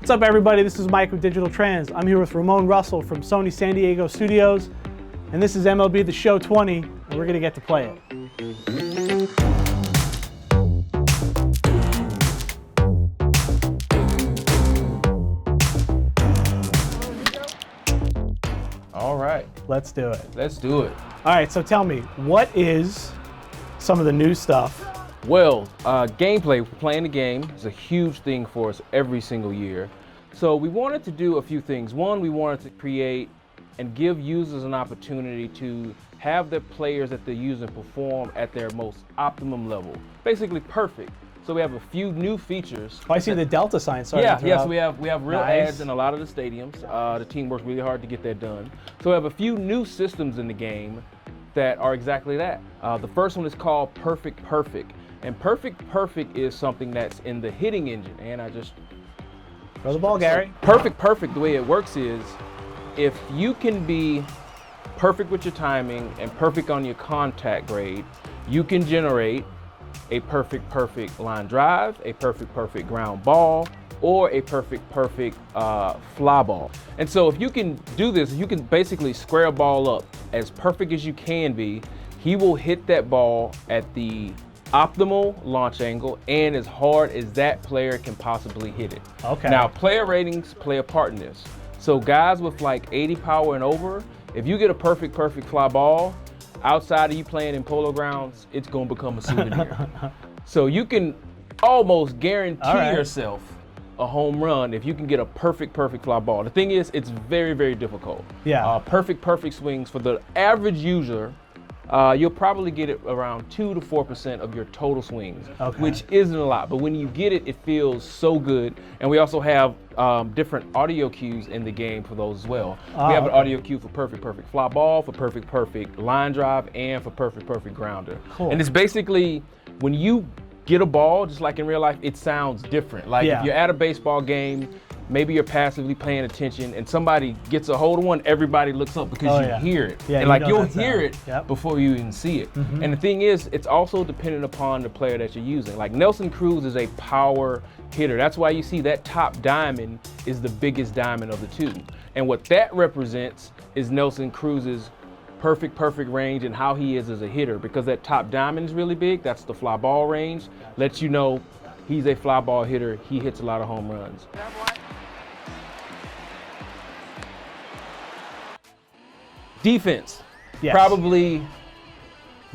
What's up, everybody? This is Mike with Digital Trends. I'm here with Ramone Russel from Sony San Diego Studios, and this is MLB The Show 20, and we're going to get to play it. All right. Let's do it. Let's do it. All right, so tell me, what is some of the new stuff? Well, gameplay, playing the game is a huge thing for us every single year. So we wanted to do a few things. One, we wanted to create and give users an opportunity to have their players that they're using perform at their most optimum level. Basically perfect. So we have a few new features. Oh, I see the Delta sign. So we have real ads in a lot of the stadiums. The team works really hard to get that done. So we have a few new systems in the game that are exactly that. The first one is called Perfect Perfect. And Perfect Perfect is something that's in the hitting engine. And I just throw the ball, Gary. Perfect Perfect, the way it works is, if you can be perfect with your timing and perfect on your contact grade, you can generate a perfect perfect line drive, a perfect perfect ground ball, or a perfect perfect fly ball. And so if you can do this, you can basically square a ball up as perfect as you can be. He will hit that ball at the optimal launch angle and as hard as that player can possibly hit it. Okay. Now, player ratings play a part in this. So guys with like 80 power and over, if you get a perfect perfect fly ball, outside of you playing in polo grounds, it's gonna become a souvenir. So you can almost guarantee yourself a home run if you can get a perfect perfect fly ball. The thing is, it's very, very difficult. Yeah. Perfect perfect swings for the average user, you'll probably get it around 2 to 4% of your total swings, which isn't a lot. But when you get it, it feels so good. And we also have different audio cues in the game for those as well. We have an audio cue for perfect perfect fly ball, for perfect perfect line drive, and for perfect perfect grounder. Cool. And it's basically, when you get a ball, just like in real life, it sounds different. Like if you're at a baseball game, maybe you're passively paying attention and somebody gets a hold of one, everybody looks up because you hear it. Yeah, and like you'll hear it before you even see it. And the thing is, it's also dependent upon the player that you're using. Like Nelson Cruz is a power hitter. That's why you see that top diamond is the biggest diamond of the two. And what that represents is Nelson Cruz's perfect perfect range and how he is as a hitter, because that top diamond is really big. That's the fly ball range. Lets you know he's a fly ball hitter. He hits a lot of home runs. Defense. Yes. Probably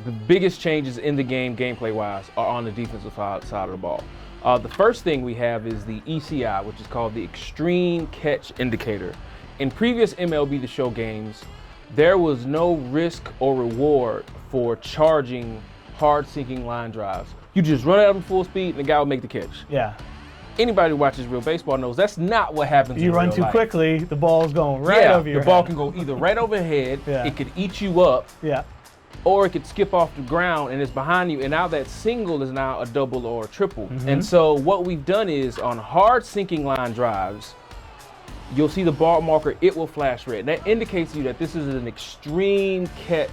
the biggest changes in the game, gameplay-wise, are on the defensive side of the ball. The first thing we have is the ECI, which is called the Extreme Catch Indicator. In previous MLB The Show games, there was no risk or reward for charging hard-sinking line drives. You just run at them full speed and the guy will make the catch. Yeah. Anybody who watches real baseball knows that's not what happens in real life. You run too quickly, the ball's going right over your head. The ball can go either right overhead, it could eat you up, or it could skip off the ground and it's behind you, and now that single is now a double or a triple. And so what we've done is, on hard sinking line drives, you'll see the ball marker, it will flash red. That indicates to you that this is an extreme catch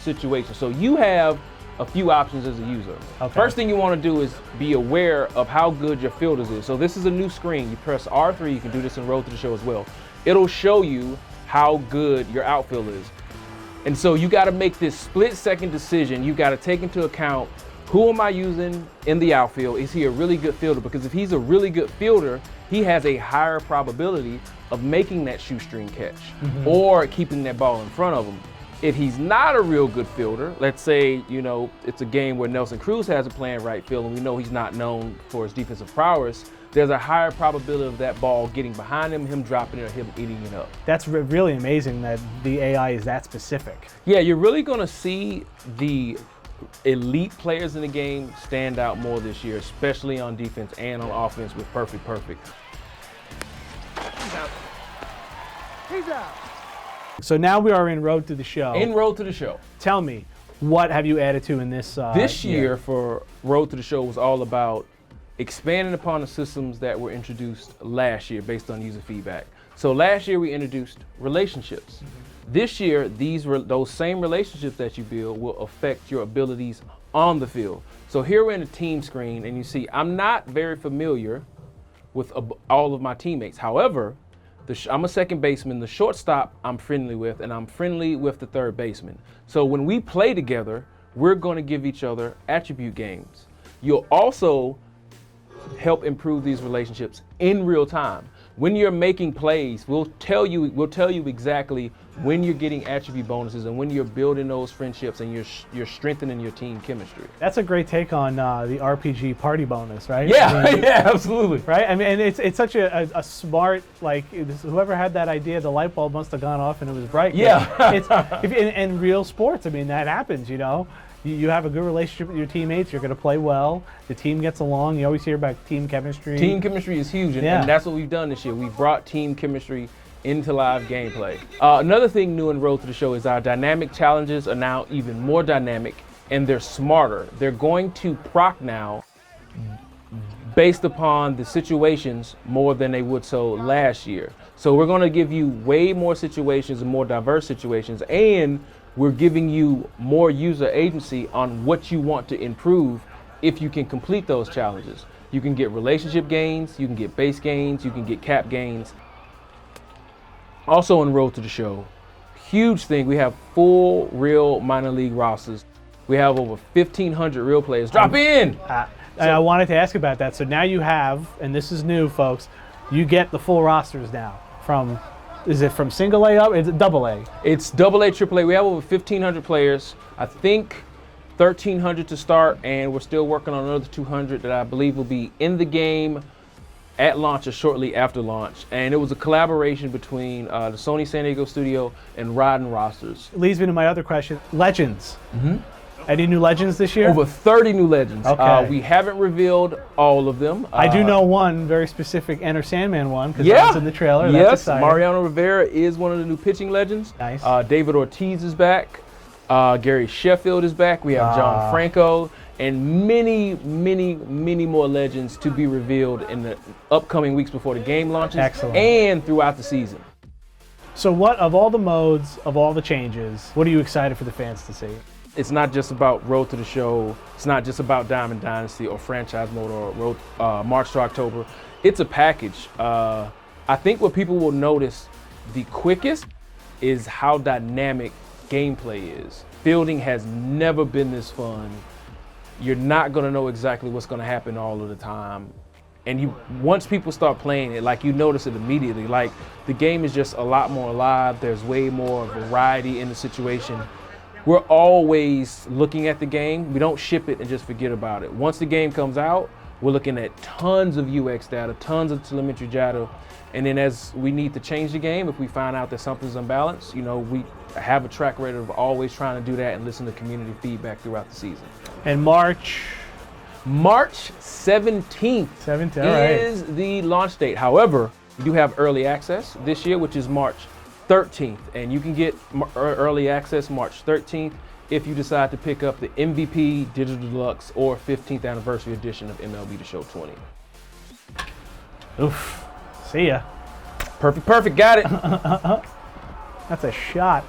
situation. So you have a few options as a user. First thing you want to do is be aware of how good your fielders is. So this is a new screen. You press R3, you can do this in Road to the Show as well. It'll show you how good your outfield is. And so you got to make this split-second decision. You got to take into account, who am I using in the outfield? Is he a really good fielder? Because if he's a really good fielder, he has a higher probability of making that shoestring catch or keeping that ball in front of him. If he's not a real good fielder, let's say, you know, it's a game where Nelson Cruz has a playing right field and we know he's not known for his defensive prowess, there's a higher probability of that ball getting behind him dropping it, or him eating it up. That's really amazing that the AI is that specific. Yeah, you're really gonna see the elite players in the game stand out more this year, especially on defense and on offense with perfect perfect. He's out. He's out. So now we are in Road to the Show. In Road to the Show. Tell me, what have you added to in this This year for Road to the Show was all about expanding upon the systems that were introduced last year based on user feedback. So last year we introduced relationships. This year, those same relationships that you build will affect your abilities on the field. So here we're in the team screen and you see, I'm not very familiar with all of my teammates. However, I'm a second baseman. The shortstop I'm friendly with, and I'm friendly with the third baseman. So when we play together, we're going to give each other attribute games. You'll also help improve these relationships in real time. When you're making plays, we'll tell you exactly when you're getting attribute bonuses and when you're building those friendships and you're strengthening your team chemistry. That's a great take on the RPG party bonus, right? Yeah, I mean, yeah, absolutely. Right? I mean, and it's such a smart, like, whoever had that idea, the light bulb must have gone off and it was bright. Yeah. In real sports, I mean, that happens, you know. You have a good relationship with your teammates, you're going to play well, the team gets along, you always hear about team chemistry. Team chemistry is huge, and that's what we've done this year. We've brought team chemistry into live gameplay. Another thing new in Road to the Show is our dynamic challenges are now even more dynamic, and they're smarter. They're going to proc now based upon the situations more than they would so last year. So we're going to give you way more situations and more diverse situations, and we're giving you more user agency on what you want to improve if you can complete those challenges. You can get relationship gains, you can get base gains, you can get cap gains. Also on Road to the Show, huge thing, we have full real minor league rosters. We have over 1,500 real players. Drop in! I wanted to ask about that. So now you have, and this is new, folks, you get the full rosters now from... Is it from single A up? Is it double A? It's double A, triple A. We have over 1,500 players. I think 1,300 to start, and we're still working on another 200 that I believe will be in the game at launch or shortly after launch. And it was a collaboration between the Sony San Diego Studio and Ramone Russel. Leads me to my other question. Legends. Mm-hmm. Any new legends this year? Over 30 new legends. Okay. We haven't revealed all of them. I do know one very specific Enter Sandman one because that's in the trailer. That's yes, exciting. Mariano Rivera is one of the new pitching legends. Nice. David Ortiz is back. Gary Sheffield is back. We have John Franco and many, many, many more legends to be revealed in the upcoming weeks before the game launches. Excellent. And throughout the season. So what, of all the modes, of all the changes, what are you excited for the fans to see? It's not just about Road to the Show. It's not just about Diamond Dynasty or franchise mode or Road, March to October. It's a package. I think what people will notice the quickest is how dynamic gameplay is. Fielding has never been this fun. You're not gonna know exactly what's gonna happen all of the time. And once people start playing it, like you notice it immediately. Like the game is just a lot more alive. There's way more variety in the situation. We're always looking at the game. We don't ship it and just forget about it. Once the game comes out, we're looking at tons of UX data, tons of telemetry data. And then as we need to change the game, if we find out that something's unbalanced, you know, we have a track record of always trying to do that and listen to community feedback throughout the season. And March 17th is the launch date. However, we do have early access this year, which is March 13th, and you can get early access March 13th if you decide to pick up the MVP Digital Deluxe or 15th anniversary edition of MLB The Show 20. Oof. See ya. Perfect, got it. That's a shot.